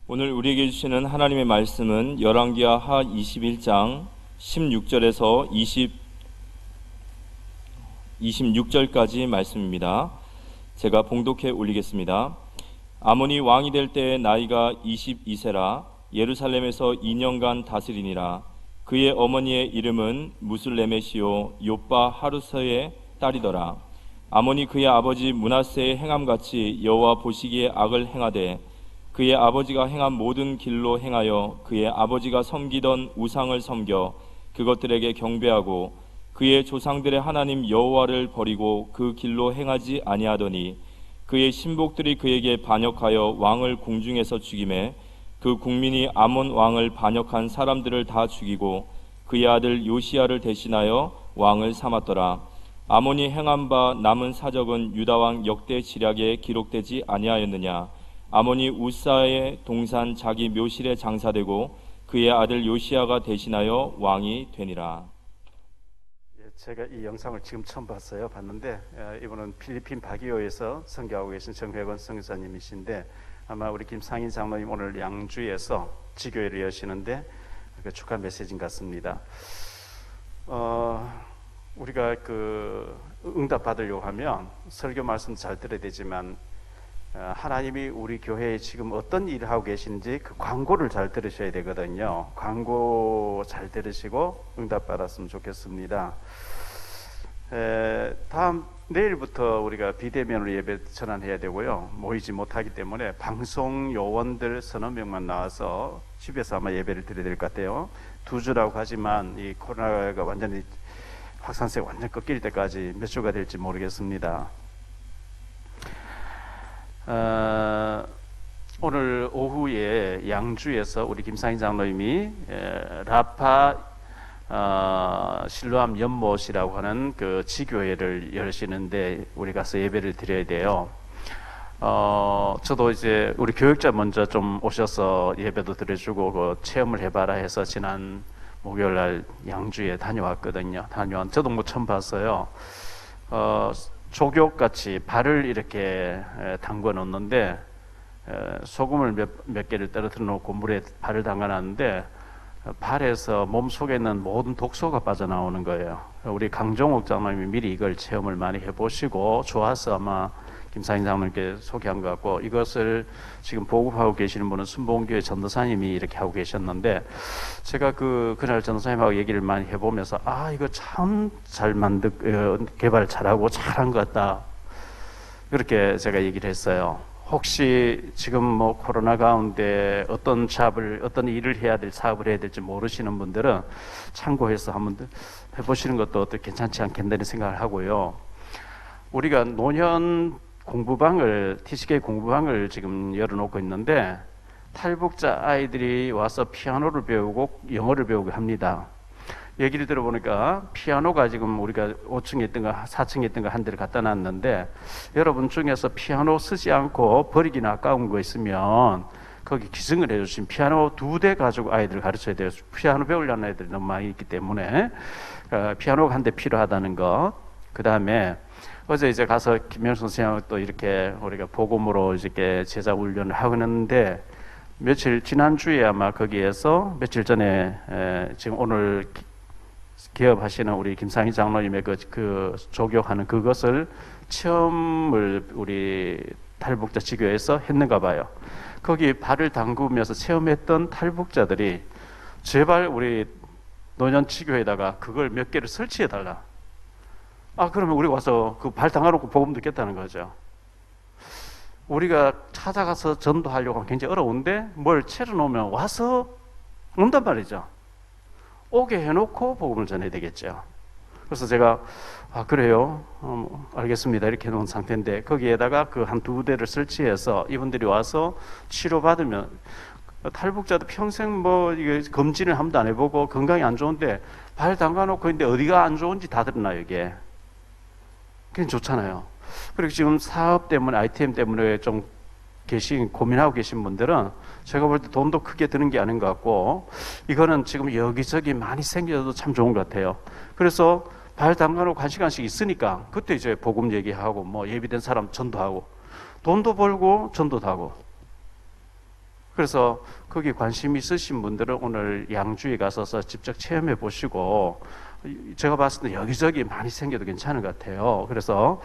오늘 우리에게 주시는 하나님의 말씀은 열왕기하 하 21장 16절에서 26절까지 말씀입니다. 제가 봉독해 올리겠습니다. 아몬이 왕이 될 때에 나이가 22세라 예루살렘에서 2년간 다스리니라. 그의 어머니의 이름은 무슬레메시오 요빠 하루서의 딸이더라. 아몬이 그의 아버지 므낫세의 행함같이 여호와 보시기에 악을 행하되 그의 아버지가 행한 모든 길로 행하여 그의 아버지가 섬기던 우상을 섬겨 그것들에게 경배하고 그의 조상들의 하나님 여호와를 버리고 그 길로 행하지 아니하더니 그의 신복들이 그에게 반역하여 왕을 궁중에서 죽이매 그 국민이 아몬 왕을 반역한 사람들을 다 죽이고 그의 아들 요시야를 대신하여 왕을 삼았더라. 아몬이 행한 바 남은 사적은 유다왕 역대 지략에 기록되지 아니하였느냐. 아몬이 우사의 동산 자기 묘실에 장사되고 그의 아들 요시야가 대신하여 왕이 되니라. 제가 이 영상을 지금 처음 봤는데 이분은 필리핀 바기오에서 선교하고 계신 정회권 선교사님이신데 아마 우리 김상인 장로님 오늘 양주에서 지교회를 여시는데 그 축하 메시지인 것 같습니다. 우리가 그 응답 받으려고 하면 설교 말씀 잘 들어야 되지만 하나님이 우리 교회에 지금 어떤 일을 하고 계신지 그 광고를 잘 들으셔야 되거든요. 광고 잘 들으시고 응답 받았으면 좋겠습니다. 다음 내일부터 우리가 비대면으로 예배 전환해야 되고요. 모이지 못하기 때문에 방송 요원들 서너 명만 나와서 집에서 아마 예배를 드려야 될 것 같아요. 2주라고 하지만 이 코로나가 완전히 확산세가 완전 꺾일 때까지 몇 주가 될지 모르겠습니다. 오늘 오후에 양주에서 우리 김상인 장로님이 라파 실로암 연못이라고 하는 그 지교회를 열시는데 우리 가서 예배를 드려야 돼요. 저도 이제 우리 교육자 먼저 좀 오셔서 예배도 드려주고 그 체험을 해봐라 해서 지난 목요일 날 양주에 다녀왔거든요. 저도 뭐 처음 봤어요. 조교같이 발을 이렇게 담궈 놓는데 소금을 몇 개를 떨어뜨려 놓고 물에 발을 담가 놨는데 발에서 몸 속에 있는 모든 독소가 빠져나오는 거예요. 우리 강종옥 장로님이 미리 이걸 체험을 많이 해보시고 좋아서 아마 김상인 장로님께 소개한 것 같고 이것을 지금 보급하고 계시는 분은 순복음교회 전도사님이 이렇게 하고 계셨는데 제가 그날 전도사님하고 얘기를 많이 해보면서 이거 참 잘 개발 잘하고 잘한 것 같다 그렇게 제가 얘기를 했어요. 혹시 지금 뭐 코로나 가운데 어떤 일을 해야 될 사업을 해야 될지 모르시는 분들은 참고해서 한번 해보시는 것도 괜찮지 않겠다는 생각을 하고요. 우리가 노년 TCK 공부방을 지금 열어놓고 있는데 탈북자 아이들이 와서 피아노를 배우고 영어를 배우고 합니다. 얘기를 들어보니까 피아노가 지금 우리가 5층에 있던 거 4층에 있던 거 한 대를 갖다 놨는데 여러분 중에서 피아노 쓰지 않고 버리기나 아까운 거 있으면 거기 기증을 해주신 피아노 2대 가지고 아이들 가르쳐야 돼요. 피아노 배우려는 아이들이 너무 많이 있기 때문에 피아노가 한 대 필요하다는 것. 그 다음에 어제 이제 가서 김명수 선생님하고 또 이렇게 우리가 복음으로 이렇게 제자 훈련을 하는데 지난주에 아마 거기에서 며칠 전에 지금 오늘 개업하시는 우리 김상희 장로님의 그 조교하는 그것을 체험을 우리 탈북자 지교에서 했는가 봐요. 거기 발을 담그면서 체험했던 탈북자들이 제발 우리 노년 지교에다가 그걸 몇 개를 설치해 달라. 그러면 우리 와서 그 발 담가놓고 복음 듣겠다는 거죠. 우리가 찾아가서 전도하려고 하면 굉장히 어려운데 뭘 채워놓으면 와서 온단 말이죠. 오게 해놓고 복음을 전해야 되겠죠. 그래서 제가 그래요? 알겠습니다. 이렇게 해놓은 상태인데 거기에다가 그 한 2대를 설치해서 이분들이 와서 치료받으면 탈북자도 평생 뭐 이게 검진을 한 번도 안 해보고 건강이 안 좋은데 발 담가놓고 있는데 어디가 안 좋은지 다 드러나요 이게. 그게 좋잖아요. 그리고 지금 사업 때문에 ITM 때문에 좀 고민하고 계신 분들은 제가 볼 때 돈도 크게 드는 게 아닌 것 같고 이거는 지금 여기저기 많이 생겨도 참 좋은 것 같아요. 그래서 발 담가놓고 1시간씩 있으니까 그때 이제 복음 얘기하고 뭐 예비된 사람 전도하고 돈도 벌고 전도도 하고 그래서 거기 관심 있으신 분들은 오늘 양주에 가셔서 직접 체험해 보시고, 제가 봤을 때 여기저기 많이 생겨도 괜찮은 것 같아요. 그래서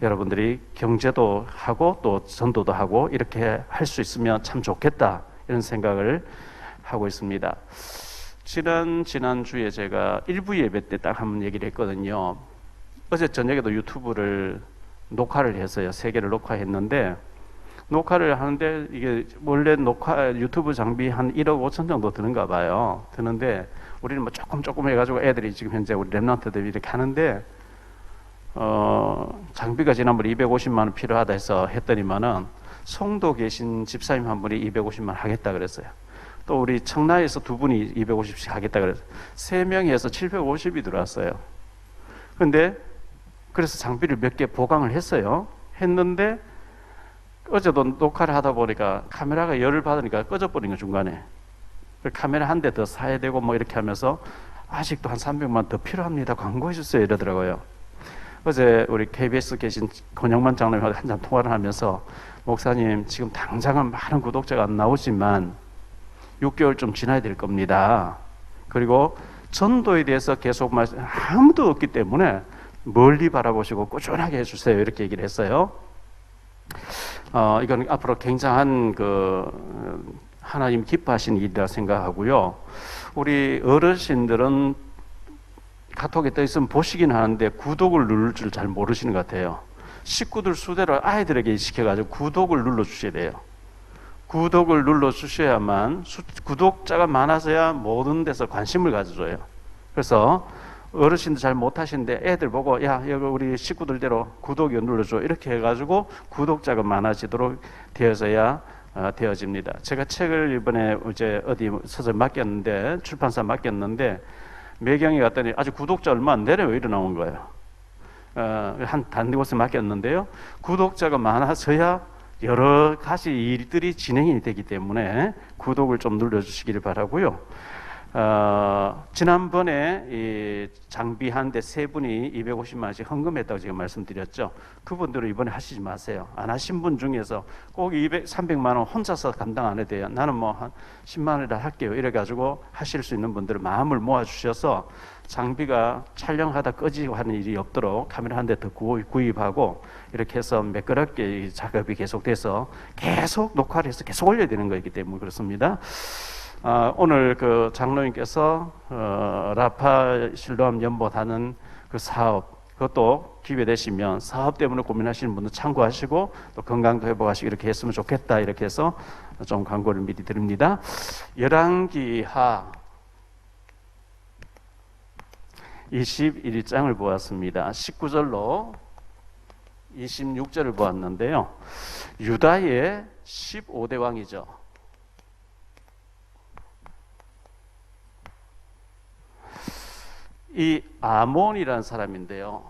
여러분들이 경제도 하고 또 전도도 하고 이렇게 할 수 있으면 참 좋겠다, 이런 생각을 하고 있습니다. 지난주에 제가 일부 예배 때 딱 한번 얘기를 했거든요. 어제 저녁에도 유튜브를 녹화를 했어요. 3개를 녹화했는데, 녹화를 하는데 이게 원래 유튜브 장비 한 1억 5천 정도 드는가 봐요. 드는데 우리는 뭐 조금 해가지고 애들이 지금 현재 우리 랩런트들이 이렇게 하는데, 장비가 지난번에 250만 원 필요하다 해서 했더니만은 송도 계신 집사님 한 분이 250만 원 하겠다 그랬어요. 또 우리 청라에서 2분이 250씩 하겠다 그랬어요. 3명이 해서 750이 들어왔어요. 근데 그래서 장비를 몇 개 보강을 했어요. 했는데 어제도 녹화를 하다 보니까 카메라가 열을 받으니까 꺼져버린 거, 중간에. 카메라 한 대 더 사야 되고 뭐 이렇게 하면서 아직도 한 300만 더 필요합니다, 광고해 주세요, 이러더라고요. 어제 우리 KBS 계신 권영만 장로님하고 한참 통화를 하면서, 목사님 지금 당장은 많은 구독자가 안 나오지만 6개월 좀 지나야 될 겁니다. 그리고 전도에 대해서 계속 아무도 없기 때문에 멀리 바라보시고 꾸준하게 해주세요, 이렇게 얘기를 했어요. 이건 앞으로 굉장한 하나님 기뻐하시는 일이라 생각하고요. 우리 어르신들은 카톡에 떠 있으면 보시긴 하는데 구독을 누를 줄 잘 모르시는 것 같아요. 식구들 수대로 아이들에게 시켜가지고 구독을 눌러주셔야 돼요. 구독을 눌러주셔야만, 구독자가 많아서야 모든 데서 관심을 가져줘요. 그래서 어르신들 잘 못하시는데 애들 보고, 야, 여기 우리 식구들대로 구독 눌러줘, 이렇게 해가지고 구독자가 많아지도록 되어서야 되어집니다. 제가 책을 이번에 이제 어디 서재 맡겼는데, 출판사 맡겼는데, 매경에 갔더니 아직 구독자 얼마 안 되네, 왜 이래 나온 거예요. 다른 곳에 맡겼는데요, 구독자가 많아서야 여러 가지 일들이 진행이 되기 때문에 구독을 좀 눌러주시기를 바라고요. 지난번에 이 장비 한 대 3분이 250만 원씩 헌금했다고 제가 말씀드렸죠. 그분들은 이번에 하시지 마세요. 안 하신 분 중에서 꼭 300만 원 혼자서 감당 안 해도 돼요. 나는 뭐 한 10만 원이라 할게요, 이래가지고 하실 수 있는 분들은 마음을 모아주셔서 장비가 촬영하다 꺼지고 하는 일이 없도록 카메라 한 대 더 구입하고, 이렇게 해서 매끄럽게 이 작업이 계속돼서 계속 녹화를 해서 계속 올려야 되는 거이기 때문에 그렇습니다. 오늘 그 장로님께서 라파 실로암 연못하는 그 사업, 그것도 기회 되시면 사업 때문에 고민하시는 분들 참고하시고, 또 건강도 회복하시고 이렇게 했으면 좋겠다, 이렇게 해서 좀 광고를 미리 드립니다. 열왕기하 21장을 보았습니다. 19절로 26절을 보았는데요, 유다의 15대 왕이죠. 이 아몬이라는 사람인데요,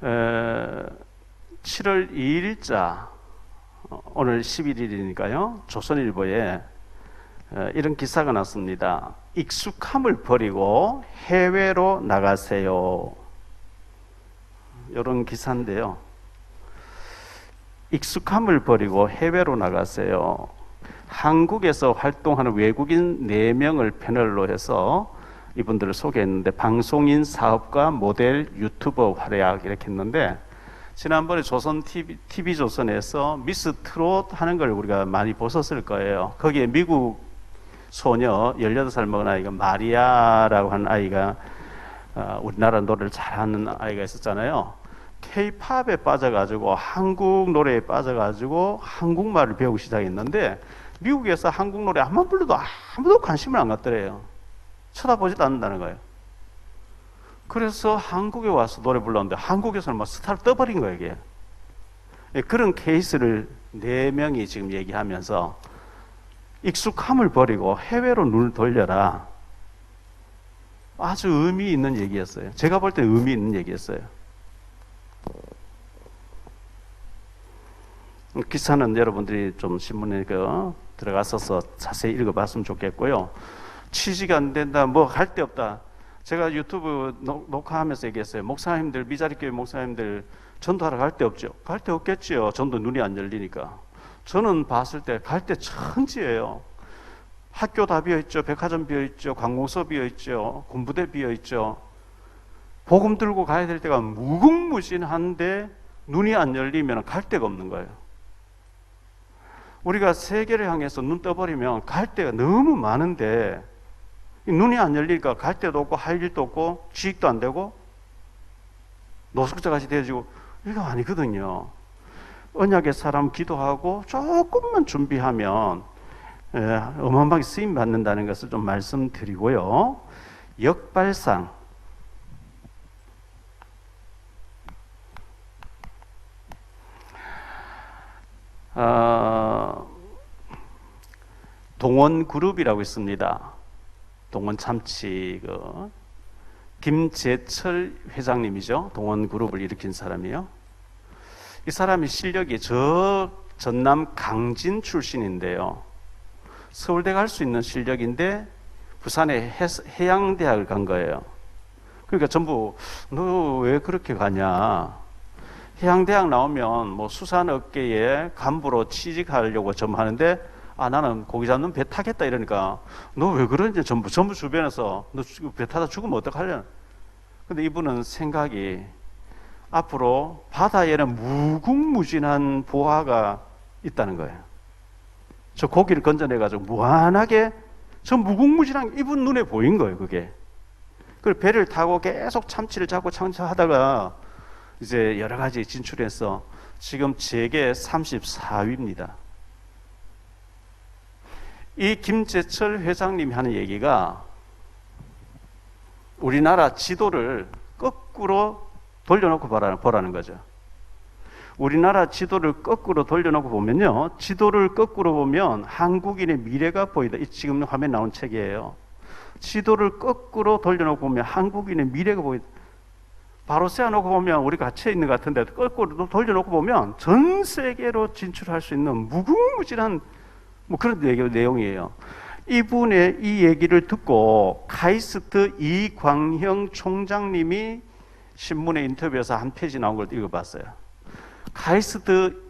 에, 7월 2일자, 오늘 11일이니까요, 조선일보에 이런 기사가 났습니다. 익숙함을 버리고 해외로 나가세요, 이런 기사인데요. 익숙함을 버리고 해외로 나가세요. 한국에서 활동하는 외국인 4명을 패널로 해서 이분들을 소개했는데, 방송인, 사업가, 모델, 유튜버 활약, 이렇게 했는데, 지난번에 TV조선에서 미스 트롯 하는 걸 우리가 많이 보셨을 거예요. 거기에 미국 소녀 18살 먹은 아이가, 마리아라고 하는 아이가 우리나라 노래를 잘하는 아이가 있었잖아요. K-팝에 빠져가지고 한국 노래에 빠져가지고 한국말을 배우기 시작했는데, 미국에서 한국 노래 한번 불러도 아무도 관심을 안 갖더래요. 쳐다보지도 않는다는 거예요. 그래서 한국에 와서 노래 불렀는데 한국에서는 막 스타를 떠버린 거예요, 이게. 그런 케이스를 4명이 지금 얘기하면서 익숙함을 버리고 해외로 눈을 돌려라, 아주 의미 있는 얘기였어요. 제가 볼 때 의미 있는 얘기였어요. 기사는 여러분들이 좀 신문에 들어가서 자세히 읽어봤으면 좋겠고요. 취지가 안 된다, 뭐 할 데 없다, 제가 유튜브 녹화하면서 얘기했어요. 목사님들, 미자리 교회 목사님들 전도하러 갈 데 없죠? 갈 데 없겠지요. 전도 눈이 안 열리니까. 저는 봤을 때 갈 데 천지예요. 학교 다 비어있죠. 백화점 비어있죠. 관공서 비어있죠. 군부대 비어있죠. 복음 들고 가야 될 때가 무궁무진한데 눈이 안 열리면 갈 데가 없는 거예요. 우리가 세계를 향해서 눈 떠버리면 갈 데가 너무 많은데 눈이 안 열리니까 갈 데도 없고 할 일도 없고 취직도 안 되고 노숙자같이 되어지고 이거 아니거든요. 언약의 사람 기도하고 조금만 준비하면 어마어마하게 쓰임 받는다는 것을 좀 말씀드리고요. 역발상. 동원그룹이라고 있습니다. 동원참치 김재철 회장님이죠. 동원그룹을 일으킨 사람이요. 이 사람이 실력이 저 전남 강진 출신인데요. 서울대 갈 수 있는 실력인데 부산에 해양대학을 간 거예요. 그러니까 전부 너 왜 그렇게 가냐? 해양대학 나오면 뭐 수산업계에 간부로 취직하려고 좀 하는데 나는 고기 잡는 배 타겠다 이러니까 너 왜 그러냐? 전부 주변에서 너 배 타다 죽으면 어떡하려나? 근데 이분은 생각이 앞으로 바다에는 무궁무진한 보화가 있다는 거예요. 저 고기를 건져내가지고 무한하게 저 무궁무진한 이분 눈에 보인 거예요, 그게. 그리고 배를 타고 계속 참치를 잡고 하다가 이제 여러 가지 진출해서 지금 세계 34위입니다. 이 김재철 회장님이 하는 얘기가 우리나라 지도를 거꾸로 돌려놓고 보라는 거죠. 우리나라 지도를 거꾸로 돌려놓고 보면요. 지도를 거꾸로 보면 한국인의 미래가 보이다. 이 지금 화면에 나온 책이에요. 지도를 거꾸로 돌려놓고 보면 한국인의 미래가 보이다. 바로 세워놓고 보면 우리가 갇혀 있는 것 같은데 거꾸로 돌려놓고 보면 전 세계로 진출할 수 있는 무궁무진한 뭐 그런 내용이에요. 이분의 이 얘기를 듣고 카이스트 이광형 총장님이 신문에 인터뷰에서 한 페이지 나온 걸 읽어봤어요. 카이스트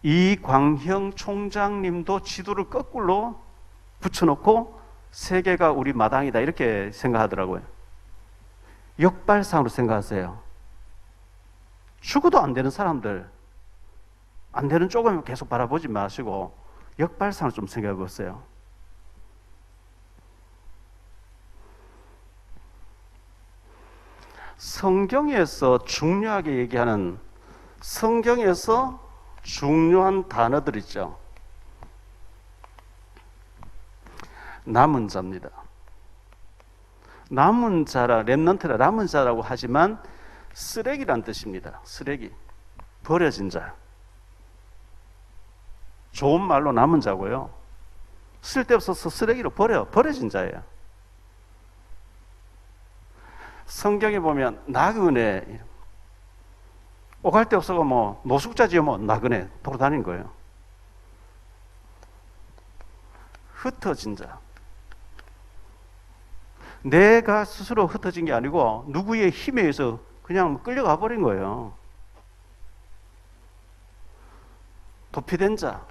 이광형 총장님도 지도를 거꾸로 붙여놓고 세계가 우리 마당이다 이렇게 생각하더라고요. 역발상으로 생각하세요. 죽어도 안 되는 사람들, 안 되는 쪽을 계속 바라보지 마시고 역발상을 좀 생각해 보세요. 성경에서 중요하게 얘기하는 성경에서 중요한 단어들 있죠. 남은 자입니다. 남은 자라, 렘넌트라 남은 자라고 하지만 쓰레기란 뜻입니다. 쓰레기, 버려진 자. 좋은 말로 남은 자고요. 쓸데없어서 쓰레기로 버려진 자예요. 성경에 보면 나그네, 오갈 데 없어가 뭐 노숙자지요, 뭐 나그네 돌아다닌 거예요. 흩어진 자. 내가 스스로 흩어진 게 아니고 누구의 힘에 의해서 그냥 끌려가 버린 거예요. 도피된 자.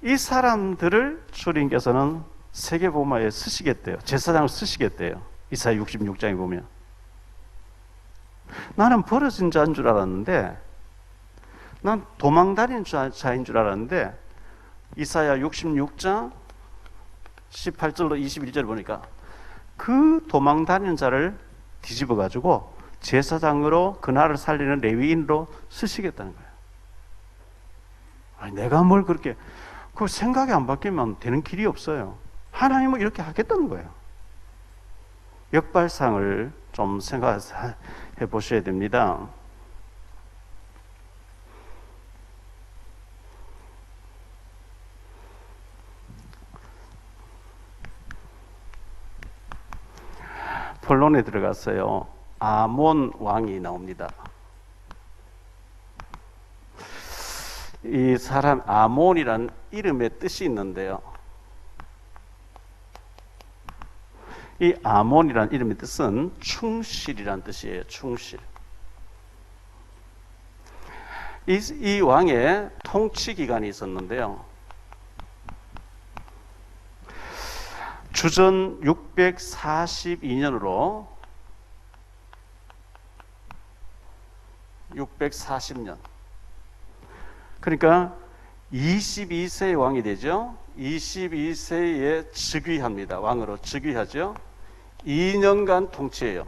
이 사람들을 주님께서는 세계복음화에 쓰시겠대요. 제사장을 쓰시겠대요. 이사야 66장에 보면. 나는 버려진 자인 줄 알았는데, 난 도망다니는 자인 줄 알았는데, 이사야 66장 18절로 21절 보니까 그 도망다니는 자를 뒤집어 가지고 제사장으로 그날을 살리는 레위인으로 쓰시겠다는 거예요. 아니, 내가 뭘 그렇게 그 생각이 안 바뀌면 되는 길이 없어요. 하나님은 이렇게 하겠다는 거예요. 역발상을 좀 생각해 보셔야 됩니다. 본론에 들어갔어요. 아몬 왕이 나옵니다. 이 사람 아몬이란 이름의 뜻이 있는데요. 이 아몬이라는 이름의 뜻은 충실이라는 뜻이에요. 충실. 이 왕의 통치 기간이 있었는데요. 주전 642년으로 640년. 그러니까 22세의 왕이 되죠. 22세에 즉위합니다. 왕으로 즉위하죠. 2년간 통치해요.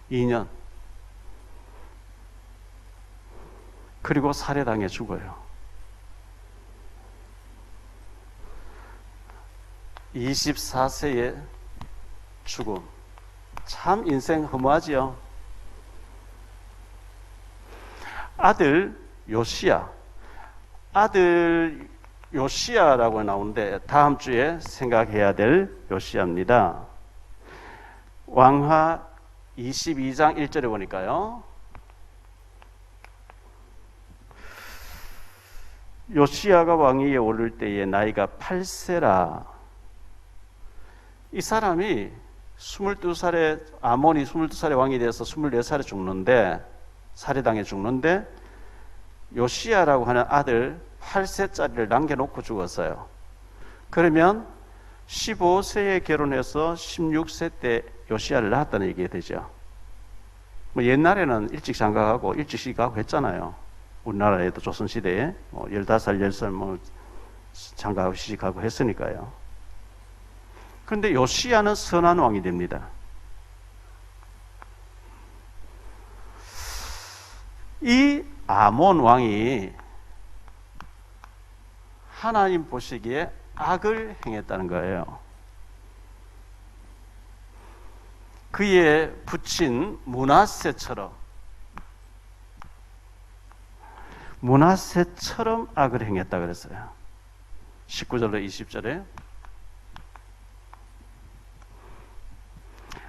2년. 그리고 살해당해 죽어요. 24세의 죽음. 참 인생 허무하지요. 아들 요시야. 아들 요시야라고 나오는데 다음 주에 생각해야 될 요시야입니다. 왕하 22장 1절에 보니까요. 요시야가 왕위에 오를 때에 나이가 8세라. 이 사람이 22살에 아몬이 22살에 왕이 돼서 24살에 죽는데 살해당해 죽는데 요시야라고 하는 아들 8세짜리를 남겨놓고 죽었어요. 그러면 15세에 결혼해서 16세 때 요시야를 낳았다는 얘기가 되죠. 뭐 옛날에는 일찍 장가가고 일찍 시집가고 했잖아요. 우리나라에도 조선시대에 15살, 10살 뭐 장가가고 시집가고 했으니까요. 그런데 요시야는 선한 왕이 됩니다. 이 아몬 왕이 하나님 보시기에 악을 행했다는 거예요. 그의 부친 므낫세처럼 악을 행했다 그랬어요. 19절로 20절에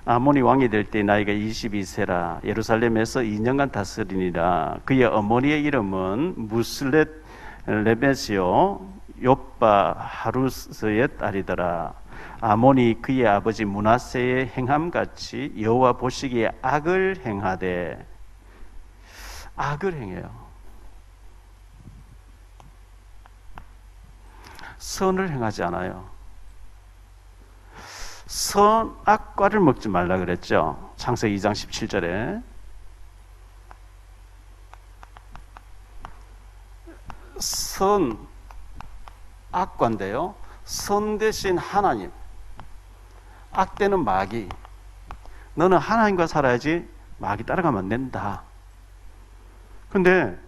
아몬이 왕이 될 때 나이가 22세라 예루살렘에서 2년간 다스리니라. 그의 어머니의 이름은 무슬렛 레베시오 요빠 하루스의 딸이더라. 아몬이 그의 아버지 므낫세의 행함같이 여호와 보시기에 악을 행하되 악을 행해요. 선을 행하지 않아요. 선악과를 먹지 말라 그랬죠. 창세기 2장 17절에 선악과인데요. 선 대신 하나님, 악 대는 마귀. 너는 하나님과 살아야지 마귀 따라가면 안 된다. 근데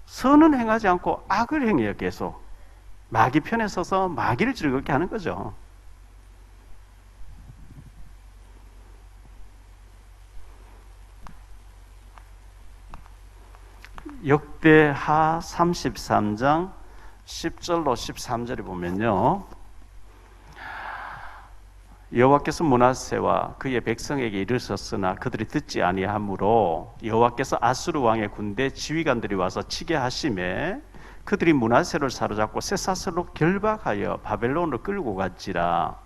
선은 행하지 않고 악을 행해요. 계속 마귀 편에 서서 마귀를 즐겁게 하는 거죠. 역대하 33장 10절로 13절에 보면요. 여호와께서 므낫세와 그의 백성에게 이르셨으나 그들이 듣지 아니하므로 여호와께서 아수르 왕의 군대 지휘관들이 와서 치게 하심에 그들이 므낫세를 사로잡고 셋사슬로 결박하여 바벨론으로 끌고 갔지라.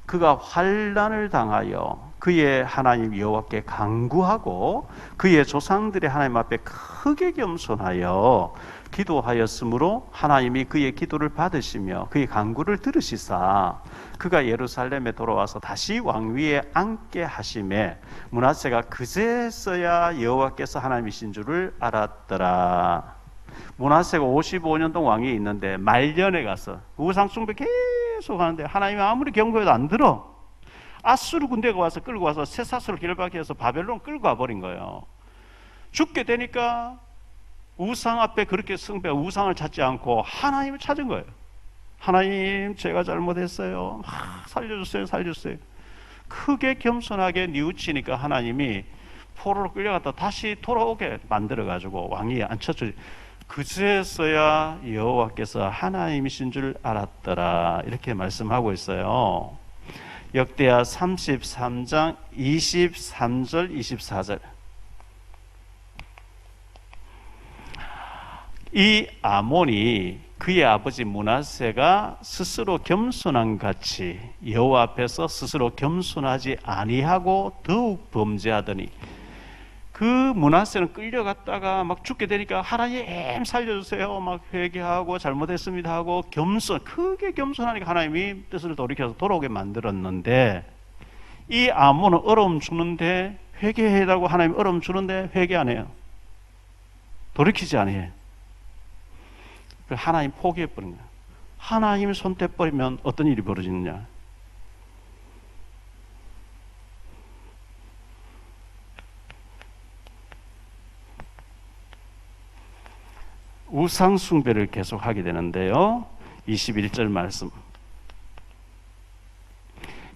그가 환난을 당하여 그의 하나님 여호와께 간구하고 그의 조상들의 하나님 앞에 크게 겸손하여 기도하였으므로 하나님이 그의 기도를 받으시며 그의 간구를 들으시사 그가 예루살렘에 돌아와서 다시 왕위에 앉게 하심에 므낫세가 그제서야 여호와께서 하나님이신 줄을 알았더라. 므낫세가 55년 동안 왕위에 있는데 말년에 가서 우상 숭배 계속 하는데 하나님이 아무리 경고해도 안 들어. 아수르 군대가 와서 끌고 와서 셋사슬을 결박해서 바벨론 끌고 와버린 거예요. 죽게 되니까 우상 앞에 그렇게 숭배하고 우상을 찾지 않고 하나님을 찾은 거예요. 하나님, 제가 잘못했어요. 살려주세요, 살려주세요. 크게 겸손하게 뉘우치니까 하나님이 포로로 끌려갔다 다시 돌아오게 만들어가지고 왕위에 앉혀줘. 그제서야 여호와께서 하나님이신 줄 알았더라. 이렇게 말씀하고 있어요. 역대하 33장 23절 24절. 이 아몬이 그의 아버지 므낫세가 스스로 겸손한 같이 여호와 앞에서 스스로 겸손하지 아니하고 더욱 범죄하더니, 그 므낫세는 끌려갔다가 막 죽게 되니까 하나님 살려주세요 막 회개하고 잘못했습니다 하고 크게 겸손하니까 하나님이 뜻을 돌이켜서 돌아오게 만들었는데, 이 아몬은 어려움 주는데 회개해라고 하나님 어려움 주는데 회개 안 해요. 돌이키지 않아요. 하나님 포기해버린 거예요. 하나님이 손 떼버리면 어떤 일이 벌어지느냐. 우상 숭배를 계속하게 되는데요. 21절 말씀.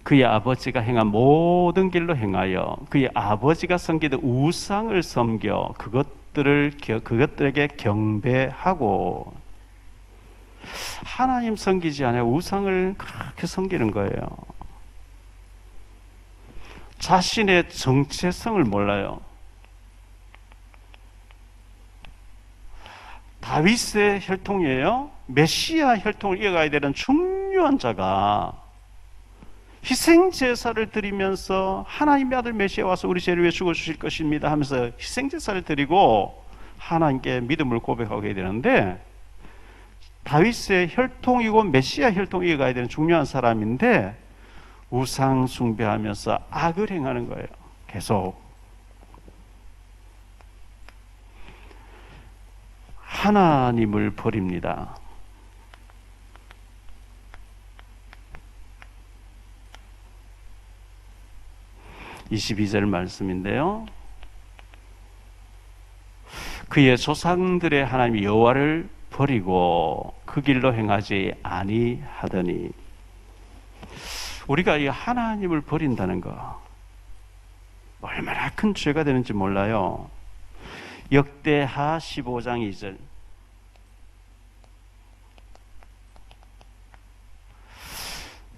그의 아버지가 행한 모든 길로 행하여 그의 아버지가 섬기던 우상을 섬겨 그것들에게 경배하고, 하나님 섬기지 않아 우상을 그렇게 섬기는 거예요. 자신의 정체성을 몰라요. 다윗의 혈통이에요. 메시아 혈통을 이어가야 되는 중요한 자가 희생제사를 드리면서 하나님의 아들 메시아 와서 우리 죄를 위해 죽어주실 것입니다 하면서 희생제사를 드리고 하나님께 믿음을 고백하게 되는데, 다윗의 혈통이고 메시아 혈통이 이어가야 되는 중요한 사람인데 우상 숭배하면서 악을 행하는 거예요. 계속 하나님을 버립니다. (22절) 말씀인데요. 그의 조상들의 하나님 여호와를 버리고 그 길로 행하지 아니하더니, 우리가 이 하나님을 버린다는 거 얼마나 큰 죄가 되는지 몰라요. 역대하 15장 2절.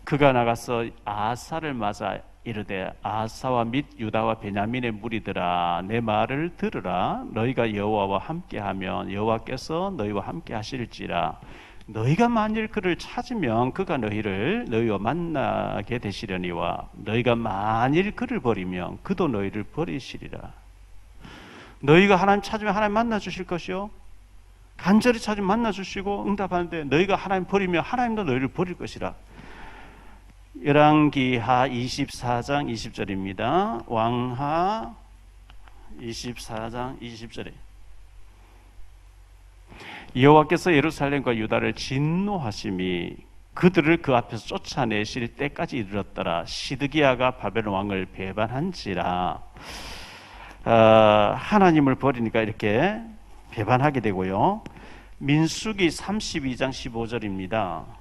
그가 나가서 아사를 맞아 이르되, 아사와 및 유다와 베냐민의 무리들아, 내 말을 들으라. 너희가 여호와와 함께하면 여호와께서 너희와 함께 하실지라. 너희가 만일 그를 찾으면 그가 너희와 만나게 되시려니와 너희가 만일 그를 버리면 그도 너희를 버리시리라. 너희가 하나님 찾으면 하나님 만나 주실 것이요, 간절히 찾으면 만나 주시고 응답하는데, 너희가 하나님 버리면 하나님도 너희를 버릴 것이라. 열왕기하 24장 20절입니다. 왕하 24장 20절에 여호와께서 예루살렘과 유다를 진노하심이 그들을 그 앞에서 쫓아내실 때까지 이르렀더라. 시드기야가 바벨론 왕을 배반한지라. 하나님을 버리니까 이렇게 배반하게 되고요. 민수기 32장 15절입니다.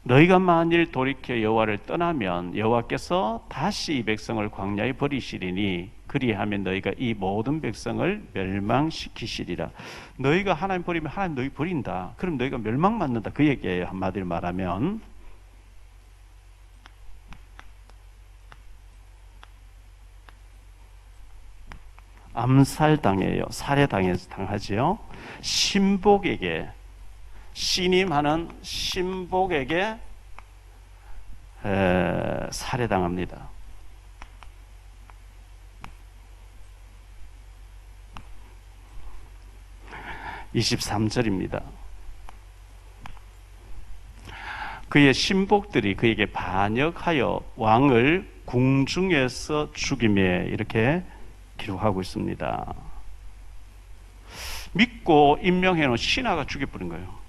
너희가 만일 돌이켜 여호와를 떠나면 여호와께서 다시 이 백성을 광야에 버리시리니 그리하면 너희가 이 모든 백성을 멸망시키시리라. 너희가 하나님 버리면 하나님 너희 버린다. 그럼 너희가 멸망받는다. 그 얘기예요. 한마디로 말하면. 암살당해요. 살해당하지요. 신복에게, 신임하는 신복에게 살해당합니다. (23절입니다) 그의 신복들이 그에게 반역하여 왕을 궁중에서 죽이며, 이렇게 기록하고 있습니다. 믿고 임명해놓은 신하가 죽여버린 거예요.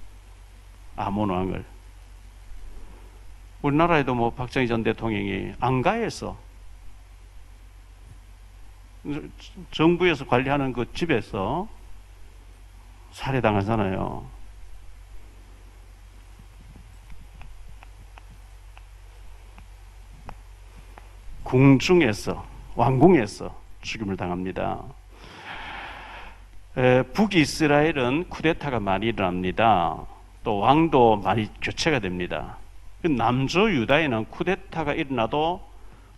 아몬 왕을. 우리나라에도 뭐 박정희 전 대통령이 안가에서, 정부에서 관리하는 그 집에서 살해당하잖아요. 궁중에서, 왕궁에서 죽임을 당합니다. 북이스라엘은 쿠데타가 많이 일어납니다. 또 왕도 많이 교체가 됩니다. 남조 유다에는 쿠데타가 일어나도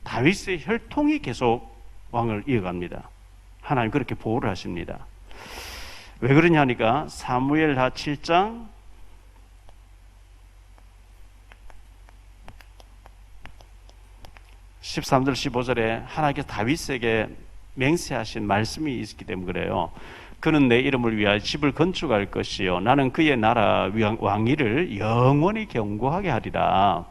다윗의 혈통이 계속 왕을 이어갑니다. 하나님 그렇게 보호를 하십니다. 왜 그러냐니까 사무엘하 7장 13절 15절에 하나님께서 다윗에게 맹세하신 말씀이 있기 때문에 그래요. 그는 내 이름을 위하여 집을 건축할 것이요 나는 그의 나라 왕위를 영원히 견고하게 하리라.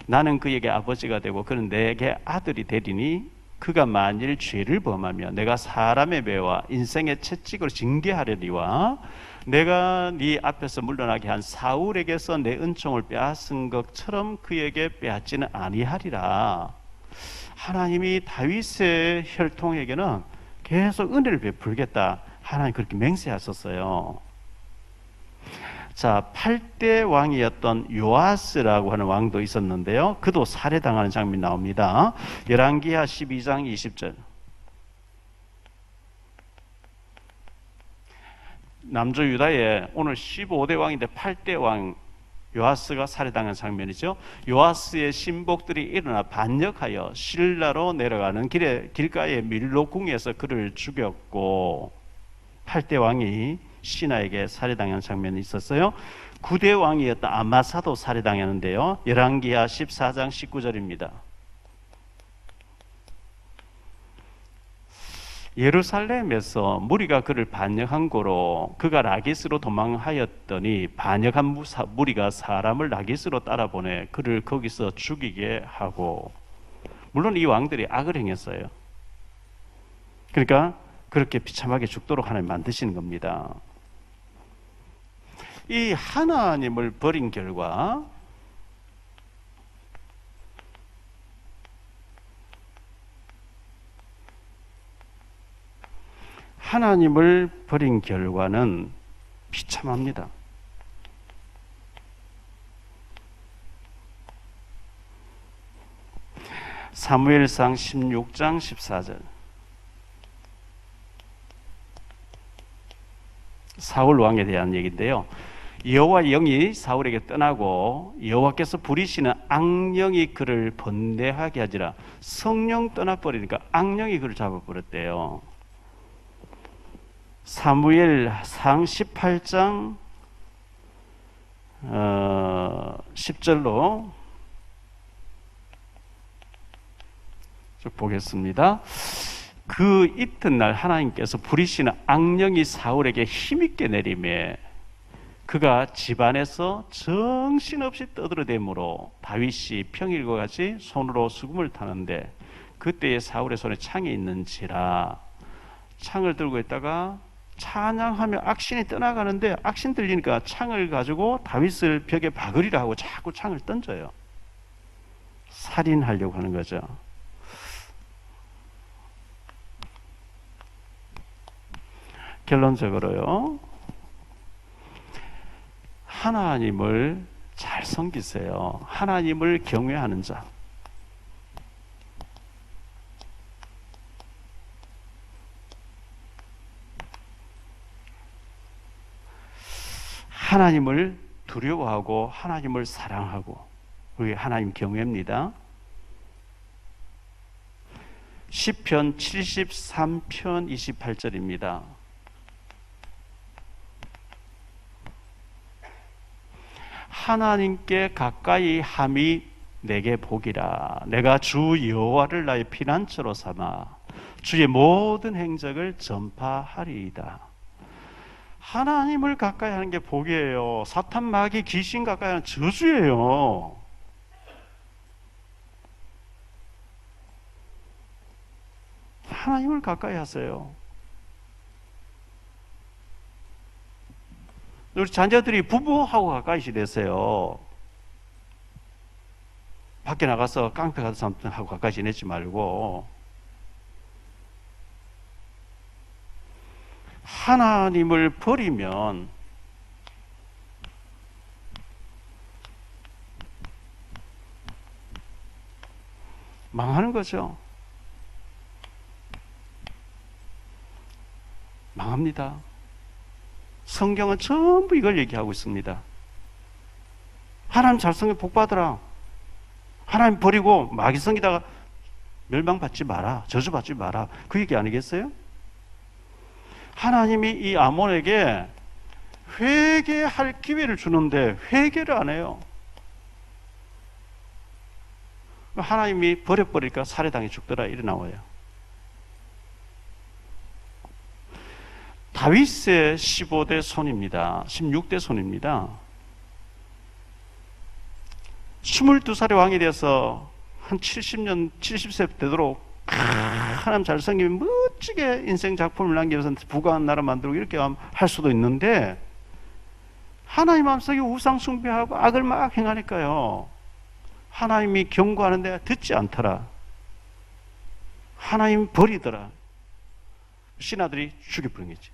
나는 그에게 아버지가 되고 그는 내게 아들이 되리니 그가 만일 죄를 범하며 내가 사람의 배와 인생의 채찍으로 징계하려니와 내가 네 앞에서 물러나게 한 사울에게서 내 은총을 빼앗은 것처럼 그에게 빼앗지는 아니하리라. 하나님이 다윗의 혈통에게는 계속 은혜를 베풀겠다. 하나님 그렇게 맹세하셨어요. 자, 8대 왕이었던 요아스라고 하는 왕도 있었는데요. 그도 살해당하는 장면이 나옵니다. 열왕기하 12장 20절. 남조 유다에 오늘 15대 왕인데 8대 왕 요아스가 살해당한 장면이죠. 요아스의 신복들이 일어나 반역하여 실라로 내려가는 길에 길가의 밀로궁에서 그를 죽였고 8대 왕이 시나에게 살해당한 장면이 있었어요. 9대 왕이었던 아마사도 살해당했는데요. 열왕기하 14장 19절입니다. 예루살렘에서 무리가 그를 반역한 고로 그가 라기스로 도망하였더니 반역한 무리가 사람을 라기스로 따라보내 그를 거기서 죽이게 하고, 물론 이 왕들이 악을 행했어요. 그러니까 그렇게 비참하게 죽도록 하나님 만드시는 겁니다. 이 하나님을 버린 결과 하나님을 버린 결과는 비참합니다. 사무엘상 16장 14절. 사울 왕에 대한 얘기인데요. 여호와 영이 사울에게 떠나고 여호와께서 부리시는 악령이 그를 번뇌하게 하지라. 성령 떠나버리니까 악령이 그를 잡아버렸대요. 사무엘상 18장 10절로 쭉 보겠습니다. 그 이튿날 하나님께서 부리시는 악령이 사울에게 힘있게 내리매 그가 집안에서 정신없이 떠들어대므로 다윗이 평일과 같이 손으로 수금을 타는데 그때에 사울의 손에 창이 있는지라. 창을 들고 있다가 찬양하며 악신이 떠나가는데 악신 들리니까 창을 가지고 다윗을 벽에 박으리라 하고 자꾸 창을 던져요. 살인하려고 하는 거죠. 결론적으로요, 하나님을 잘 섬기세요. 하나님을 경외하는 자. 하나님을 두려워하고 하나님을 사랑하고, 그게 하나님 경외입니다. 시편 73편 28절입니다. 하나님께 가까이 함이 내게 복이라. 내가 주 여호와를 나의 피난처로 삼아 주의 모든 행적을 전파하리이다. 하나님을 가까이 하는 게 복이에요. 사탄, 마귀, 귀신 가까이 하는 저주예요. 하나님을 가까이 하세요. 우리 자녀들이 부부하고 가까이 지내세요. 밖에 나가서 깡패 같은 사람하고 가까이 지내지 말고 하나님을 버리면 망하는 거죠. 망합니다. 성경은 전부 이걸 얘기하고 있습니다. 하나님 잘 섬겨 복 받으라. 하나님 버리고 마귀 섬기다가 멸망받지 마라. 저주받지 마라. 그 얘기 아니겠어요? 하나님이 이 아몬에게 회개할 기회를 주는데 회개를 안 해요. 하나님이 버려버리니까 살해당해 죽더라 이래 나와요. 다윗의 15대 손입니다. 16대 손입니다. 22살에 왕이 돼서 한 70세 되도록 하나님 잘 섬기면 멋지게 인생 작품을 남기면서 부강한 나라 만들고 이렇게 할 수도 있는데 하나님 앞에서 우상 숭배하고 악을 막 행하니까요. 하나님이 경고하는데 듣지 않더라. 하나님 버리더라. 신하들이 죽여버린 거지.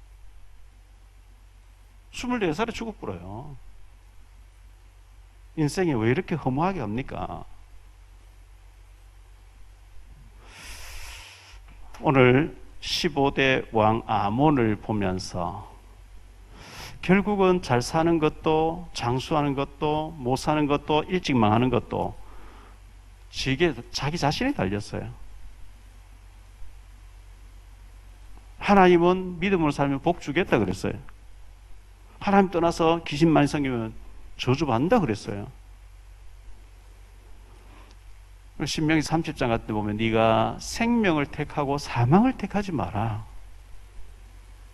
24살에 죽어버려요. 인생이 왜 이렇게 허무하게 합니까? 오늘 15대 왕 아몬을 보면서 결국은 잘 사는 것도 장수하는 것도 못 사는 것도 일찍 망하는 것도 자기 자신이 달렸어요. 하나님은 믿음으로 살면 복 주겠다 그랬어요. 하나님 떠나서 귀신 많이 생기면 저주받는다 그랬어요. 신명기 30장 같은 데 보면 네가 생명을 택하고 사망을 택하지 마라.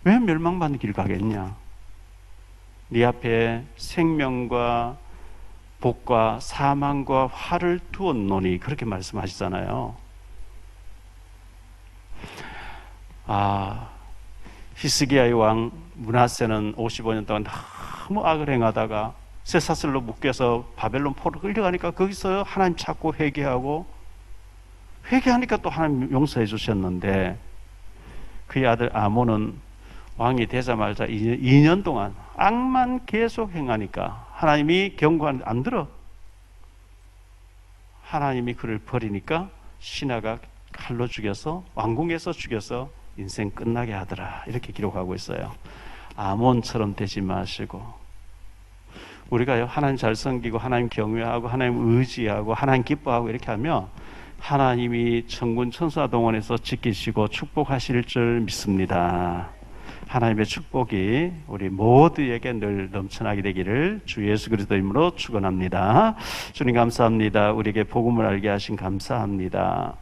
왜 멸망받는 길 가겠냐? 네 앞에 생명과 복과 사망과 화를 두었노니 그렇게 말씀하시잖아요. 히스기야의 왕 므낫세는 55년 동안 너무 악을 행하다가 쇠사슬로 묶여서 바벨론 포로 끌려가니까 거기서 하나님 찾고 회개하니까 또 하나님 용서해 주셨는데 그의 아들 아몬은 왕이 되자마자 2년 동안 악만 계속 행하니까 하나님이 경고하는데 안 들어. 하나님이 그를 버리니까 신하가 칼로 죽여서 왕궁에서 죽여서 인생 끝나게 하더라 이렇게 기록하고 있어요. 아몬처럼 되지 마시고 우리가요 하나님 잘 섬기고 하나님 경외하고 하나님 의지하고 하나님 기뻐하고 이렇게 하면 하나님이 천군 천사 동원해서 지키시고 축복하실 줄 믿습니다. 하나님의 축복이 우리 모두에게 늘 넘쳐나게 되기를 주 예수 그리스도 이름으로 축원합니다. 주님 감사합니다. 우리에게 복음을 알게 하신 감사합니다.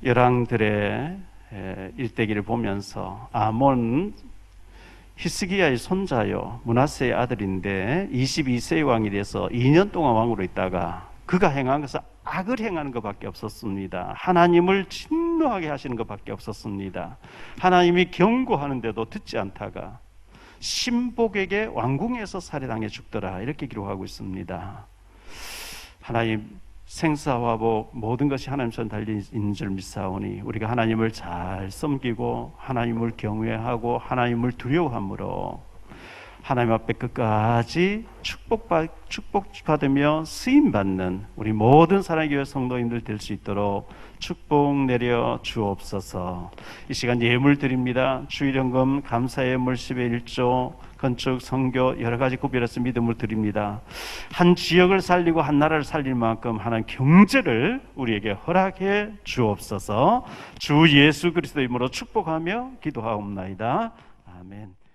열왕들의 일대기를 보면서 아몬 히스기야의 손자요 므낫세의 아들인데 22세의 왕이 돼서 2년 동안 왕으로 있다가 그가 행한 것은 악을 행하는 것밖에 없었습니다. 하나님을 진노하게 하시는 것밖에 없었습니다. 하나님이 경고하는데도 듣지 않다가 신복에게 왕궁에서 살해당해 죽더라 이렇게 기록하고 있습니다. 하나님 생사와 복 모든 것이 하나님 손에 달린 줄 믿사오니 우리가 하나님을 잘 섬기고 하나님을 경외하고 하나님을 두려워함으로 하나님 앞에 끝까지 축복받으며 쓰임받는 우리 모든 사랑의 교회 성도님들 될 수 있도록 축복 내려 주옵소서. 이 시간 예물 드립니다. 주일연금 감사의 예물 10의 1조 건축 선교 여러 가지 구별해서 믿음을 드립니다. 한 지역을 살리고 한 나라를 살릴 만큼 하나님 경제를 우리에게 허락해 주옵소서. 주 예수 그리스도 이름으로 축복하며 기도하옵나이다. 아멘.